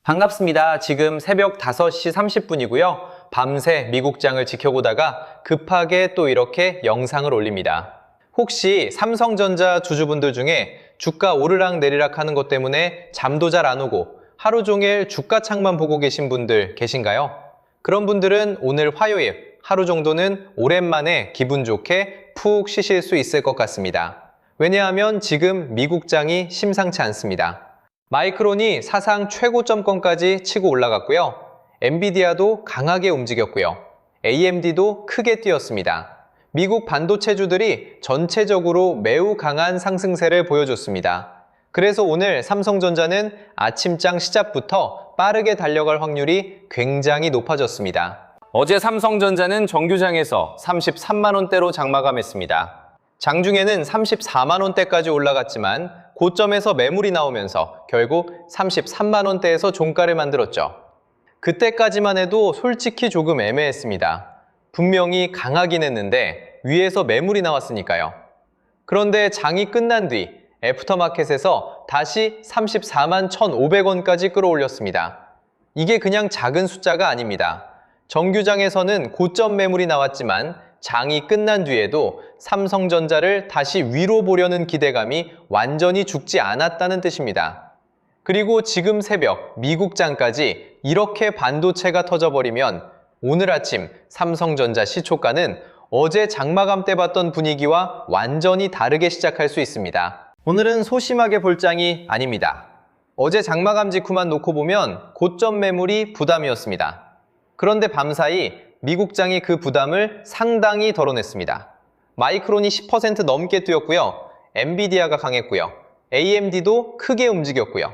반갑습니다. 지금 새벽 5시 30분이고요. 밤새 미국장을 지켜보다가 급하게 또 이렇게 영상을 올립니다. 혹시 삼성전자 주주분들 중에 주가 오르락 내리락 하는 것 때문에 잠도 잘 안 오고 하루 종일 주가 창만 보고 계신 분들 계신가요? 그런 분들은 오늘 화요일 하루 정도는 오랜만에 기분 좋게 푹 쉬실 수 있을 것 같습니다. 왜냐하면 지금 미국장이 심상치 않습니다. 마이크론이 사상 최고점권까지 치고 올라갔고요. 엔비디아도 강하게 움직였고요. AMD도 크게 뛰었습니다. 미국 반도체주들이 전체적으로 매우 강한 상승세를 보여줬습니다. 그래서 오늘 삼성전자는 아침장 시작부터 빠르게 달려갈 확률이 굉장히 높아졌습니다. 어제 삼성전자는 정규장에서 33만 원대로 장마감했습니다. 장중에는 34만 원대까지 올라갔지만 고점에서 매물이 나오면서 결국 33만 원대에서 종가를 만들었죠. 그때까지만 해도 솔직히 조금 애매했습니다. 분명히 강하긴 했는데 위에서 매물이 나왔으니까요. 그런데 장이 끝난 뒤 애프터마켓에서 다시 34만 1,500원까지 끌어올렸습니다. 이게 그냥 작은 숫자가 아닙니다. 정규장에서는 고점 매물이 나왔지만 장이 끝난 뒤에도 삼성전자를 다시 위로 보려는 기대감이 완전히 죽지 않았다는 뜻입니다. 그리고 지금 새벽 미국장까지 이렇게 반도체가 터져버리면 오늘 아침 삼성전자 시초가는 어제 장마감 때 봤던 분위기와 완전히 다르게 시작할 수 있습니다. 오늘은 소심하게 볼 장이 아닙니다. 어제 장마감 직후만 놓고 보면 고점 매물이 부담이었습니다. 그런데 밤사이 미국장이 그 부담을 상당히 덜어냈습니다. 마이크론이 10% 넘게 뛰었고요. 엔비디아가 강했고요. AMD도 크게 움직였고요.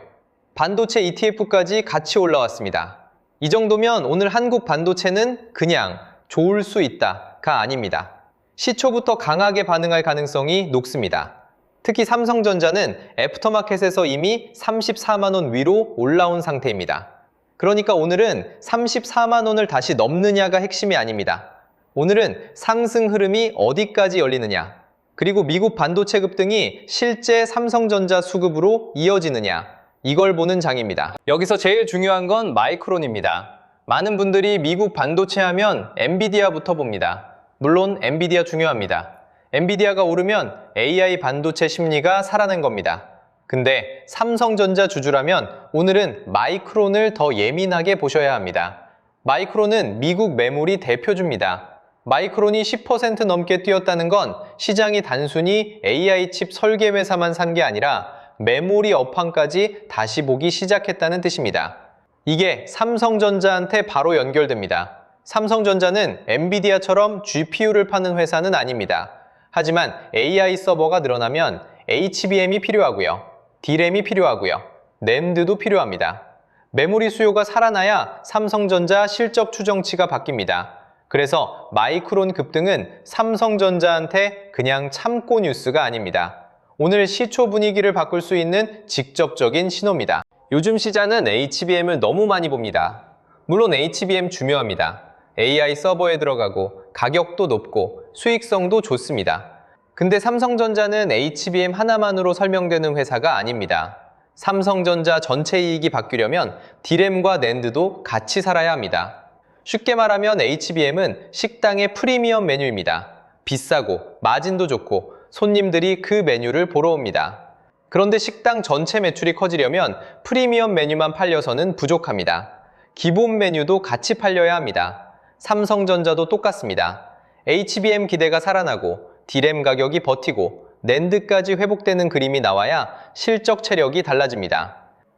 반도체 ETF까지 같이 올라왔습니다. 이 정도면 오늘 한국 반도체는 그냥 좋을 수 있다가 아닙니다. 시초부터 강하게 반응할 가능성이 높습니다. 특히 삼성전자는 애프터마켓에서 이미 34만 원 위로 올라온 상태입니다. 그러니까 오늘은 34만 원을 다시 넘느냐가 핵심이 아닙니다. 오늘은 상승 흐름이 어디까지 열리느냐, 그리고 미국 반도체 급등이 실제 삼성전자 수급으로 이어지느냐, 이걸 보는 장입니다. 여기서 제일 중요한 건 마이크론입니다. 많은 분들이 미국 반도체 하면 엔비디아부터 봅니다. 물론 엔비디아 중요합니다. 엔비디아가 오르면 AI 반도체 심리가 살아난 겁니다. 근데 삼성전자 주주라면 오늘은 마이크론을 더 예민하게 보셔야 합니다. 마이크론은 미국 매물이 대표주입니다. 마이크론이 10% 넘게 뛰었다는 건 시장이 단순히 AI 칩 설계 회사만 산 게 아니라 메모리 업황까지 다시 보기 시작했다는 뜻입니다. 이게 삼성전자한테 바로 연결됩니다. 삼성전자는 엔비디아처럼 GPU를 파는 회사는 아닙니다. 하지만 AI 서버가 늘어나면 HBM이 필요하고요. D램이 필요하고요. 낸드도 필요합니다. 메모리 수요가 살아나야 삼성전자 실적 추정치가 바뀝니다. 그래서 마이크론 급등은 삼성전자한테 그냥 참고 뉴스가 아닙니다. 오늘 시초 분위기를 바꿀 수 있는 직접적인 신호입니다. 요즘 시장은 HBM을 너무 많이 봅니다. 물론 HBM 중요합니다. AI 서버에 들어가고 가격도 높고 수익성도 좋습니다. 근데 삼성전자는 HBM 하나만으로 설명되는 회사가 아닙니다. 삼성전자 전체 이익이 바뀌려면 D램과 낸드도 같이 살아야 합니다. 쉽게 말하면 HBM은 식당의 프리미엄 메뉴입니다. 비싸고 마진도 좋고 손님들이 그 메뉴를 보러 옵니다. 그런데 식당 전체 매출이 커지려면 프리미엄 메뉴만 팔려서는 부족합니다. 기본 메뉴도 같이 팔려야 합니다. 삼성전자도 똑같습니다. HBM 기대가 살아나고 D램 가격이 버티고 낸드까지 회복되는 그림이 나와야 실적 체력이 달라집니다.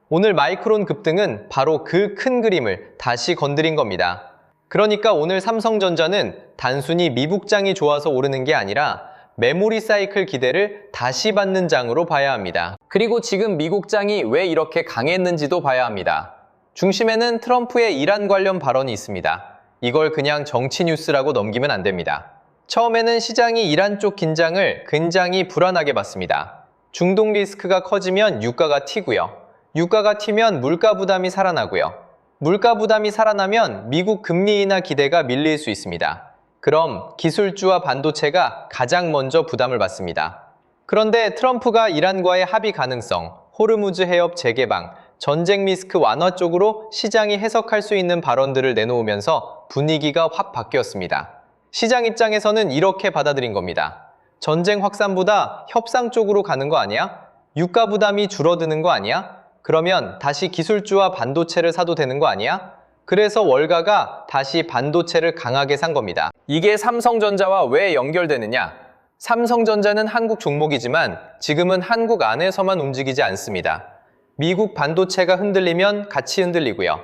오늘 마이크론 급등은 바로 그 큰 그림을 다시 건드린 겁니다. 그러니까 오늘 삼성전자는 단순히 미국장이 좋아서 오르는 게 아니라 메모리 사이클 기대를 다시 받는 장으로 봐야 합니다. 그리고 지금 미국장이 왜 이렇게 강했는지도 봐야 합니다. 중심에는 트럼프의 이란 관련 발언이 있습니다. 이걸 그냥 정치 뉴스라고 넘기면 안 됩니다. 처음에는 시장이 이란 쪽 긴장을 굉장히 불안하게 봤습니다. 중동 리스크가 커지면 유가가 튀고요. 유가가 튀면 물가 부담이 살아나고요. 물가 부담이 살아나면 미국 금리 인하 기대가 밀릴 수 있습니다. 그럼 기술주와 반도체가 가장 먼저 부담을 받습니다. 그런데 트럼프가 이란과의 합의 가능성, 호르무즈 해협 재개방, 전쟁 리스크 완화 쪽으로 시장이 해석할 수 있는 발언들을 내놓으면서 분위기가 확 바뀌었습니다. 시장 입장에서는 이렇게 받아들인 겁니다. 전쟁 확산보다 협상 쪽으로 가는 거 아니야? 유가 부담이 줄어드는 거 아니야? 그러면 다시 기술주와 반도체를 사도 되는 거 아니야? 그래서 월가가 다시 반도체를 강하게 산 겁니다. 이게 삼성전자와 왜 연결되느냐? 삼성전자는 한국 종목이지만 지금은 한국 안에서만 움직이지 않습니다. 미국 반도체가 흔들리면 같이 흔들리고요.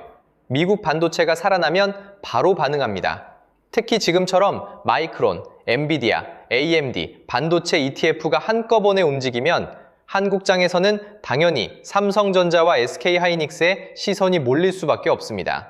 미국 반도체가 살아나면 바로 반응합니다. 특히 지금처럼 마이크론, 엔비디아, AMD, 반도체 ETF가 한꺼번에 움직이면 한국장에서는 당연히 삼성전자와 SK하이닉스의 시선이 몰릴 수밖에 없습니다.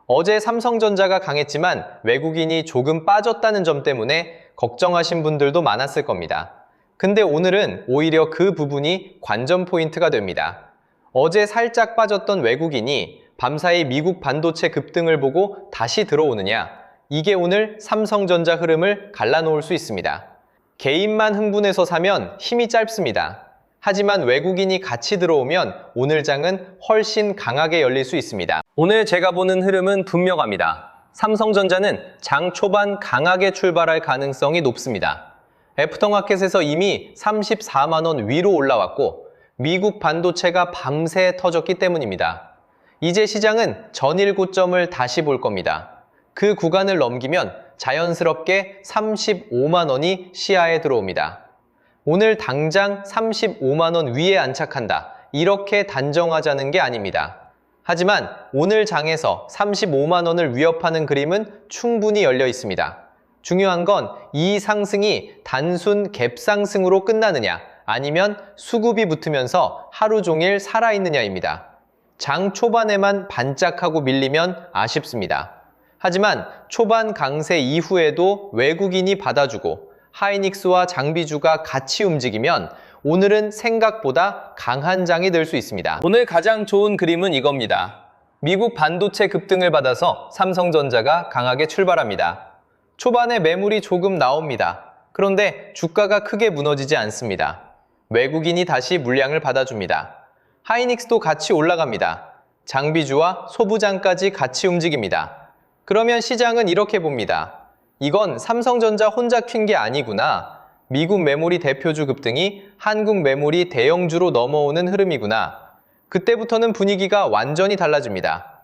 어제 삼성전자가 강했지만 외국인이 조금 빠졌다는 점 때문에 걱정하신 분들도 많았을 겁니다. 근데 오늘은 오히려 그 부분이 관전 포인트가 됩니다. 어제 살짝 빠졌던 외국인이 밤사이 미국 반도체 급등을 보고 다시 들어오느냐? 이게 오늘 삼성전자 흐름을 갈라놓을 수 있습니다. 개인만 흥분해서 사면 힘이 짧습니다. 하지만 외국인이 같이 들어오면 오늘 장은 훨씬 강하게 열릴 수 있습니다. 오늘 제가 보는 흐름은 분명합니다. 삼성전자는 장 초반 강하게 출발할 가능성이 높습니다. 애프터마켓에서 이미 34만 원 위로 올라왔고 미국 반도체가 밤새 터졌기 때문입니다. 이제 시장은 전일 고점을 다시 볼 겁니다. 그 구간을 넘기면 자연스럽게 35만 원이 시야에 들어옵니다. 오늘 당장 35만 원 위에 안착한다. 이렇게 단정하자는 게 아닙니다. 하지만 오늘 장에서 35만 원을 위협하는 그림은 충분히 열려 있습니다. 중요한 건 이 상승이 단순 갭 상승으로 끝나느냐 아니면 수급이 붙으면서 하루 종일 살아있느냐입니다. 장 초반에만 반짝하고 밀리면 아쉽습니다. 하지만 초반 강세 이후에도 외국인이 받아주고 하이닉스와 장비주가 같이 움직이면 오늘은 생각보다 강한 장이 될 수 있습니다. 오늘 가장 좋은 그림은 이겁니다. 미국 반도체 급등을 받아서 삼성전자가 강하게 출발합니다. 초반에 매물이 조금 나옵니다. 그런데 주가가 크게 무너지지 않습니다. 외국인이 다시 물량을 받아줍니다. 하이닉스도 같이 올라갑니다. 장비주와 소부장까지 같이 움직입니다. 그러면 시장은 이렇게 봅니다. 이건 삼성전자 혼자 튄 게 아니구나. 미국 메모리 대표주 급등이 한국 메모리 대형주로 넘어오는 흐름이구나. 그때부터는 분위기가 완전히 달라집니다.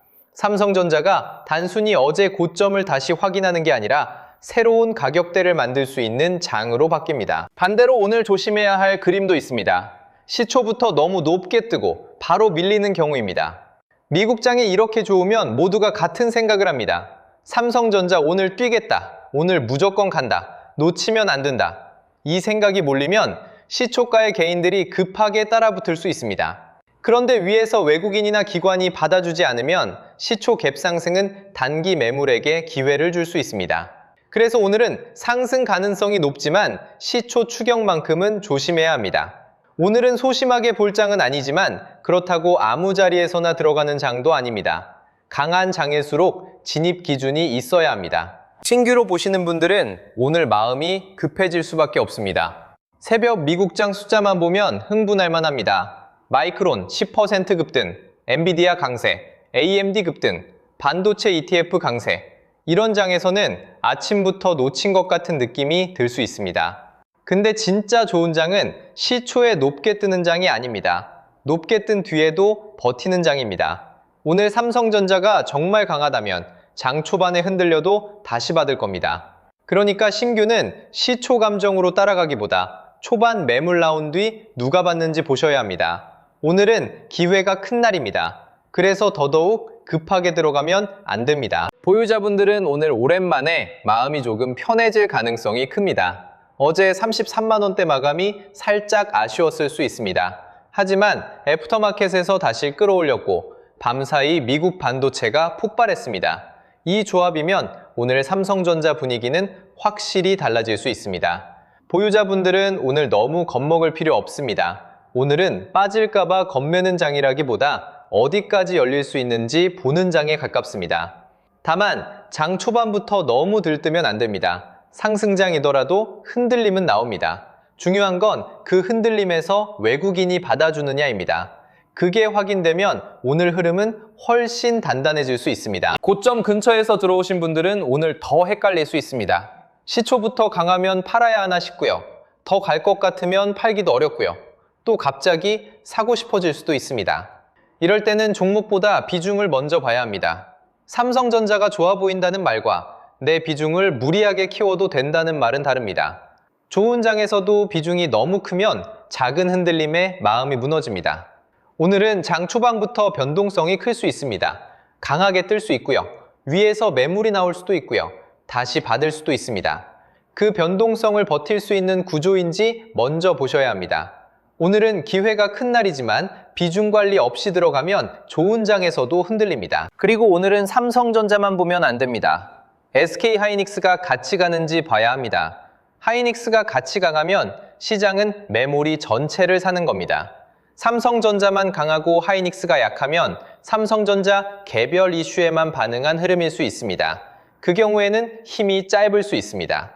삼성전자가 단순히 어제 고점을 다시 확인하는 게 아니라 새로운 가격대를 만들 수 있는 장으로 바뀝니다. 반대로 오늘 조심해야 할 그림도 있습니다. 시초부터 너무 높게 뜨고 바로 밀리는 경우입니다. 미국장이 이렇게 좋으면 모두가 같은 생각을 합니다. 삼성전자 오늘 뛰겠다. 오늘 무조건 간다. 놓치면 안 된다. 이 생각이 몰리면 시초가의 개인들이 급하게 따라붙을 수 있습니다. 그런데 위에서 외국인이나 기관이 받아주지 않으면 시초 갭 상승은 단기 매물에게 기회를 줄 수 있습니다. 그래서 오늘은 상승 가능성이 높지만 시초 추격만큼은 조심해야 합니다. 오늘은 소심하게 볼 장은 아니지만 그렇다고 아무 자리에서나 들어가는 장도 아닙니다. 강한 장일수록 진입 기준이 있어야 합니다. 신규로 보시는 분들은 오늘 마음이 급해질 수밖에 없습니다. 새벽 미국장 숫자만 보면 흥분할 만합니다. 마이크론 10% 급등, 엔비디아 강세, AMD 급등, 반도체 ETF 강세. 이런 장에서는 아침부터 놓친 것 같은 느낌이 들 수 있습니다. 근데 진짜 좋은 장은 시초에 높게 뜨는 장이 아닙니다. 높게 뜬 뒤에도 버티는 장입니다. 오늘 삼성전자가 정말 강하다면 장 초반에 흔들려도 다시 받을 겁니다. 그러니까 신규는 시초 감정으로 따라가기보다 초반 매물 나온 뒤 누가 받는지 보셔야 합니다. 오늘은 기회가 큰 날입니다. 그래서 더더욱 급하게 들어가면 안 됩니다. 보유자분들은 오늘 오랜만에 마음이 조금 편해질 가능성이 큽니다. 어제 33만 원대 마감이 살짝 아쉬웠을 수 있습니다. 하지만 애프터마켓에서 다시 끌어올렸고 밤사이 미국 반도체가 폭발했습니다. 이 조합이면 오늘 삼성전자 분위기는 확실히 달라질 수 있습니다. 보유자분들은 오늘 너무 겁먹을 필요 없습니다. 오늘은 빠질까봐 겁내는 장이라기보다 어디까지 열릴 수 있는지 보는 장에 가깝습니다. 다만 장 초반부터 너무 들뜨면 안 됩니다. 상승장이더라도 흔들림은 나옵니다. 중요한 건 그 흔들림에서 외국인이 받아주느냐입니다. 그게 확인되면 오늘 흐름은 훨씬 단단해질 수 있습니다. 고점 근처에서 들어오신 분들은 오늘 더 헷갈릴 수 있습니다. 시초부터 강하면 팔아야 하나 싶고요. 더 갈 것 같으면 팔기도 어렵고요. 또 갑자기 사고 싶어질 수도 있습니다. 이럴 때는 종목보다 비중을 먼저 봐야 합니다. 삼성전자가 좋아 보인다는 말과 내 비중을 무리하게 키워도 된다는 말은 다릅니다. 좋은 장에서도 비중이 너무 크면 작은 흔들림에 마음이 무너집니다. 오늘은 장 초반부터 변동성이 클 수 있습니다. 강하게 뜰 수 있고요. 위에서 매물이 나올 수도 있고요. 다시 받을 수도 있습니다. 그 변동성을 버틸 수 있는 구조인지 먼저 보셔야 합니다. 오늘은 기회가 큰 날이지만 비중 관리 없이 들어가면 좋은 장에서도 흔들립니다. 그리고 오늘은 삼성전자만 보면 안 됩니다. SK하이닉스가 같이 가는지 봐야 합니다. 하이닉스가 같이 강하면 시장은 메모리 전체를 사는 겁니다. 삼성전자만 강하고 하이닉스가 약하면 삼성전자 개별 이슈에만 반응한 흐름일 수 있습니다. 그 경우에는 힘이 짧을 수 있습니다.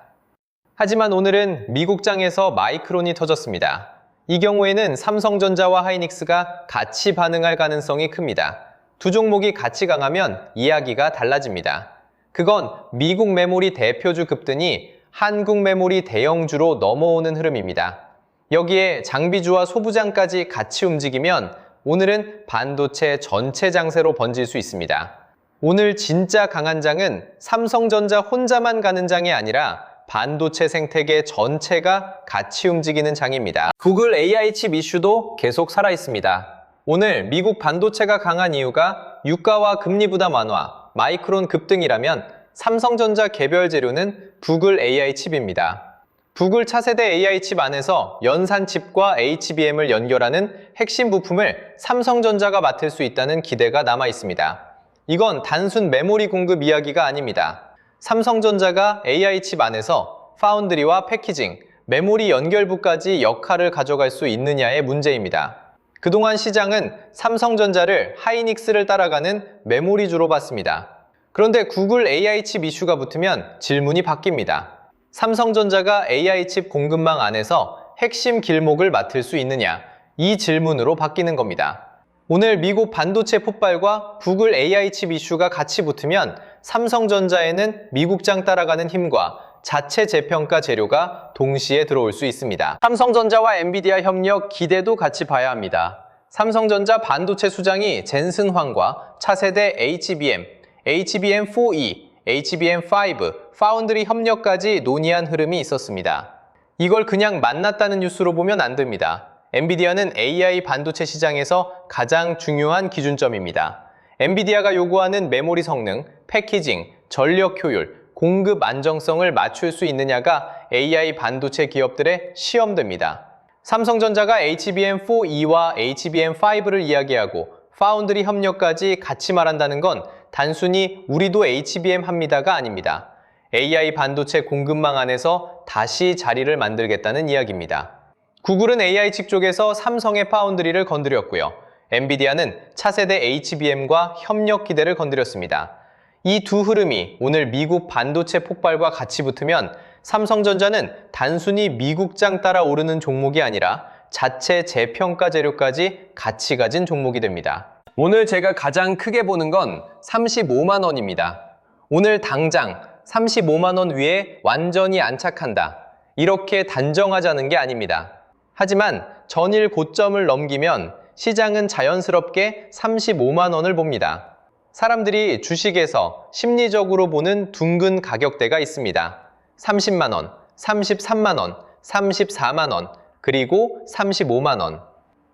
하지만 오늘은 미국장에서 마이크론이 터졌습니다. 이 경우에는 삼성전자와 하이닉스가 같이 반응할 가능성이 큽니다. 두 종목이 같이 강하면 이야기가 달라집니다. 그건 미국 메모리 대표주 급등이 한국 메모리 대형주로 넘어오는 흐름입니다. 여기에 장비주와 소부장까지 같이 움직이면 오늘은 반도체 전체 장세로 번질 수 있습니다. 오늘 진짜 강한 장은 삼성전자 혼자만 가는 장이 아니라 반도체 생태계 전체가 같이 움직이는 장입니다. 구글 AI 칩 이슈도 계속 살아있습니다. 오늘 미국 반도체가 강한 이유가 유가와 금리 부담 완화, 마이크론 급등이라면 삼성전자 개별 재료는 구글 AI 칩입니다. 구글 차세대 AI 칩 안에서 연산 칩과 HBM을 연결하는 핵심 부품을 삼성전자가 맡을 수 있다는 기대가 남아 있습니다. 이건 단순 메모리 공급 이야기가 아닙니다. 삼성전자가 AI 칩 안에서 파운드리와 패키징, 메모리 연결부까지 역할을 가져갈 수 있느냐의 문제입니다. 그동안 시장은 삼성전자를 하이닉스를 따라가는 메모리주로 봤습니다. 그런데 구글 AI 칩 이슈가 붙으면 질문이 바뀝니다. 삼성전자가 AI 칩 공급망 안에서 핵심 길목을 맡을 수 있느냐? 이 질문으로 바뀌는 겁니다. 오늘 미국 반도체 폭발과 구글 AI 칩 이슈가 같이 붙으면 삼성전자에는 미국장 따라가는 힘과 자체 재평가 재료가 동시에 들어올 수 있습니다. 삼성전자와 엔비디아 협력 기대도 같이 봐야 합니다. 삼성전자 반도체 수장이 젠슨 황과 차세대 HBM, HBM4E, HBM5, 파운드리 협력까지 논의한 흐름이 있었습니다. 이걸 그냥 만났다는 뉴스로 보면 안 됩니다. 엔비디아는 AI 반도체 시장에서 가장 중요한 기준점입니다. 엔비디아가 요구하는 메모리 성능, 패키징, 전력 효율, 공급 안정성을 맞출 수 있느냐가 AI 반도체 기업들의 시험됩니다. 삼성전자가 HBM4E와 HBM5를 이야기하고 파운드리 협력까지 같이 말한다는 건 단순히 우리도 HBM 합니다가 아닙니다. AI 반도체 공급망 안에서 다시 자리를 만들겠다는 이야기입니다. 구글은 AI 칩 쪽에서 삼성의 파운드리를 건드렸고요. 엔비디아는 차세대 HBM과 협력 기대를 건드렸습니다. 이 두 흐름이 오늘 미국 반도체 폭발과 같이 붙으면 삼성전자는 단순히 미국장 따라 오르는 종목이 아니라 자체 재평가 재료까지 같이 가진 종목이 됩니다. 오늘 제가 가장 크게 보는 건 35만 원입니다. 오늘 당장 35만 원 위에 완전히 안착한다. 이렇게 단정하자는 게 아닙니다. 하지만 전일 고점을 넘기면 시장은 자연스럽게 35만 원을 봅니다. 사람들이 주식에서 심리적으로 보는 둥근 가격대가 있습니다. 30만 원, 33만 원, 34만 원, 그리고 35만 원.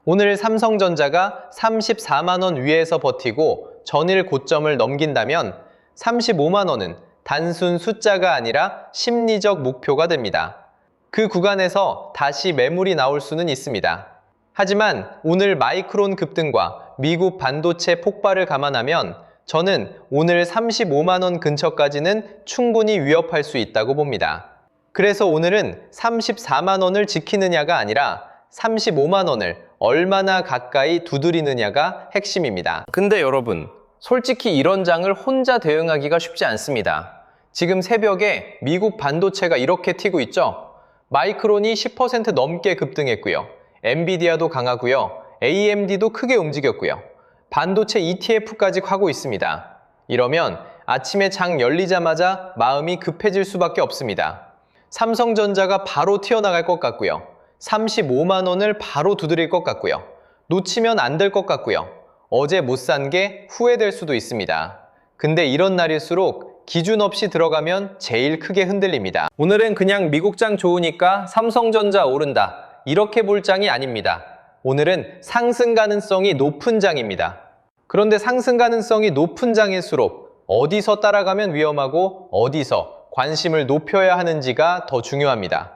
오늘 삼성전자가 34만 원 위에서 버티고 전일 고점을 넘긴다면 35만 원은 단순 숫자가 아니라 심리적 목표가 됩니다. 그 구간에서 다시 매물이 나올 수는 있습니다. 하지만 오늘 마이크론 급등과 미국 반도체 폭발을 감안하면 저는 오늘 35만 원 근처까지는 충분히 위협할 수 있다고 봅니다. 그래서 오늘은 34만 원을 지키느냐가 아니라 35만 원을 얼마나 가까이 두드리느냐가 핵심입니다. 근데 여러분, 솔직히 이런 장을 혼자 대응하기가 쉽지 않습니다. 지금 새벽에 미국 반도체가 이렇게 튀고 있죠? 마이크론이 10% 넘게 급등했고요. 엔비디아도 강하고요. AMD도 크게 움직였고요. 반도체 ETF까지 가고 있습니다. 이러면 아침에 장 열리자마자 마음이 급해질 수밖에 없습니다. 삼성전자가 바로 튀어나갈 것 같고요. 35만 원을 바로 두드릴 것 같고요. 놓치면 안 될 것 같고요. 어제 못 산 게 후회될 수도 있습니다. 근데 이런 날일수록 기준 없이 들어가면 제일 크게 흔들립니다. 오늘은 그냥 미국장 좋으니까 삼성전자 오른다, 이렇게 볼 장이 아닙니다. 오늘은 상승 가능성이 높은 장입니다. 그런데 상승 가능성이 높은 장일수록 어디서 따라가면 위험하고 어디서 관심을 높여야 하는지가 더 중요합니다.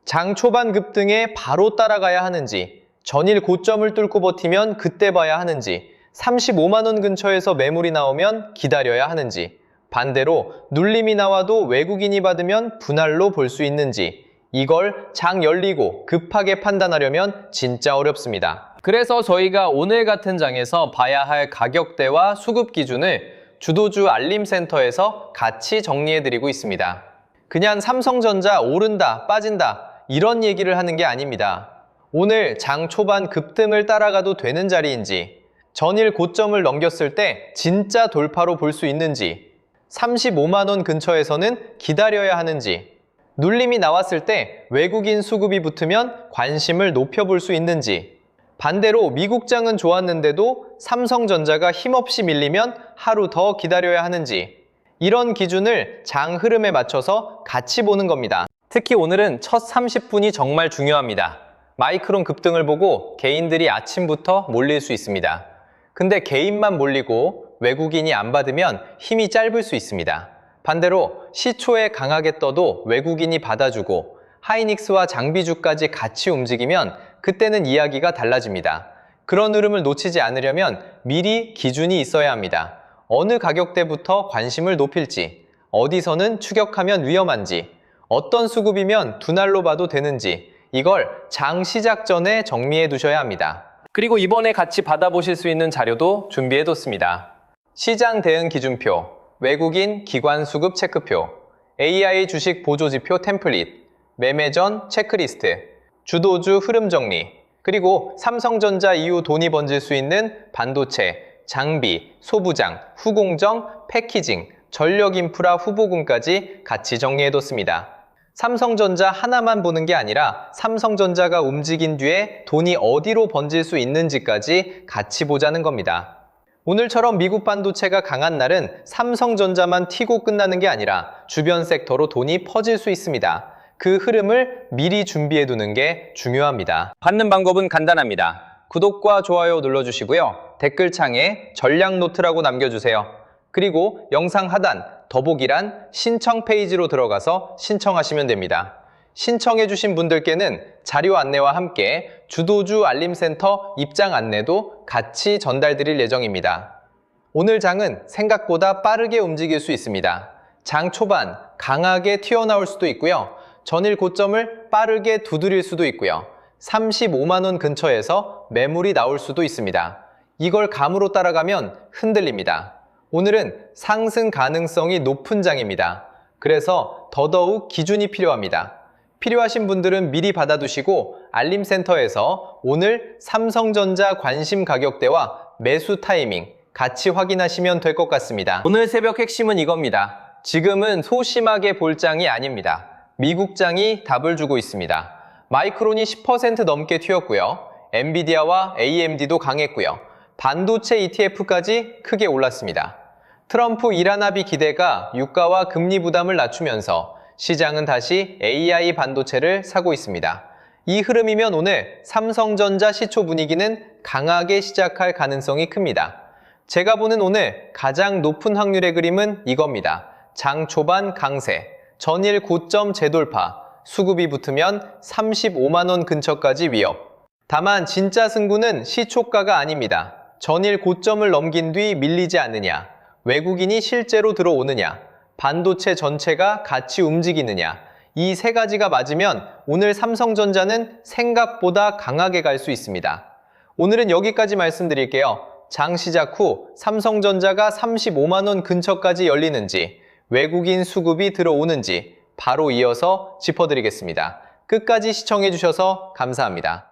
장 초반 급등에 바로 따라가야 하는지, 전일 고점을 뚫고 버티면 그때 봐야 하는지, 35만 원 근처에서 매물이 나오면 기다려야 하는지, 반대로 눌림이 나와도 외국인이 받으면 분할로 볼 수 있는지, 이걸 장 열리고 급하게 판단하려면 진짜 어렵습니다. 그래서 저희가 오늘 같은 장에서 봐야 할 가격대와 수급 기준을 주도주 알림센터에서 같이 정리해드리고 있습니다. 그냥 삼성전자 오른다, 빠진다 이런 얘기를 하는 게 아닙니다. 오늘 장 초반 급등을 따라가도 되는 자리인지, 전일 고점을 넘겼을 때 진짜 돌파로 볼 수 있는지, 35만 원 근처에서는 기다려야 하는지, 눌림이 나왔을 때 외국인 수급이 붙으면 관심을 높여볼 수 있는지, 반대로 미국장은 좋았는데도 삼성전자가 힘없이 밀리면 하루 더 기다려야 하는지, 이런 기준을 장 흐름에 맞춰서 같이 보는 겁니다. 특히 오늘은 첫 30분이 정말 중요합니다. 마이크론 급등을 보고 개인들이 아침부터 몰릴 수 있습니다. 근데 개인만 몰리고 외국인이 안 받으면 힘이 짧을 수 있습니다. 반대로 시초에 강하게 떠도 외국인이 받아주고 하이닉스와 장비주까지 같이 움직이면 그때는 이야기가 달라집니다. 그런 흐름을 놓치지 않으려면 미리 기준이 있어야 합니다. 어느 가격대부터 관심을 높일지, 어디서는 추격하면 위험한지, 어떤 수급이면 분할로 봐도 되는지, 이걸 장 시작 전에 정리해 두셔야 합니다. 그리고 이번에 같이 받아보실 수 있는 자료도 준비해뒀습니다. 시장 대응 기준표, 외국인 기관 수급 체크표, AI 주식 보조지표 템플릿, 매매 전 체크리스트, 주도주 흐름 정리, 그리고 삼성전자 이후 돈이 번질 수 있는 반도체, 장비, 소부장, 후공정, 패키징, 전력인프라 후보군까지 같이 정리해뒀습니다. 삼성전자 하나만 보는 게 아니라 삼성전자가 움직인 뒤에 돈이 어디로 번질 수 있는지까지 같이 보자는 겁니다. 오늘처럼 미국 반도체가 강한 날은 삼성전자만 튀고 끝나는 게 아니라 주변 섹터로 돈이 퍼질 수 있습니다. 그 흐름을 미리 준비해 두는 게 중요합니다. 받는 방법은 간단합니다. 구독과 좋아요 눌러주시고요. 댓글창에 전략 노트라고 남겨주세요. 그리고 영상 하단 더보기란 신청 페이지로 들어가서 신청하시면 됩니다. 신청해주신 분들께는 자료 안내와 함께 주도주 알림센터 입장 안내도 같이 전달드릴 예정입니다. 오늘 장은 생각보다 빠르게 움직일 수 있습니다. 장 초반 강하게 튀어나올 수도 있고요. 전일 고점을 빠르게 두드릴 수도 있고요. 35만 원 근처에서 매물이 나올 수도 있습니다. 이걸 감으로 따라가면 흔들립니다. 오늘은 상승 가능성이 높은 장입니다. 그래서 더더욱 기준이 필요합니다. 필요하신 분들은 미리 받아두시고 알림센터에서 오늘 삼성전자 관심 가격대와 매수 타이밍 같이 확인하시면 될 것 같습니다. 오늘 새벽 핵심은 이겁니다. 지금은 소심하게 볼 장이 아닙니다. 미국장이 답을 주고 있습니다. 마이크론이 10% 넘게 튀었고요. 엔비디아와 AMD도 강했고요. 반도체 ETF까지 크게 올랐습니다. 트럼프 이란 합의 기대가 유가와 금리 부담을 낮추면서 시장은 다시 AI 반도체를 사고 있습니다. 이 흐름이면 오늘 삼성전자 시초 분위기는 강하게 시작할 가능성이 큽니다. 제가 보는 오늘 가장 높은 확률의 그림은 이겁니다. 장 초반 강세, 전일 고점 재돌파, 수급이 붙으면 35만 원 근처까지 위협. 다만 진짜 승부는 시초가가 아닙니다. 전일 고점을 넘긴 뒤 밀리지 않느냐, 외국인이 실제로 들어오느냐, 반도체 전체가 같이 움직이느냐, 이 세 가지가 맞으면 오늘 삼성전자는 생각보다 강하게 갈 수 있습니다. 오늘은 여기까지 말씀드릴게요. 장 시작 후 삼성전자가 35만 원 근처까지 열리는지, 외국인 수급이 들어오는지 바로 이어서 짚어드리겠습니다. 끝까지 시청해주셔서 감사합니다.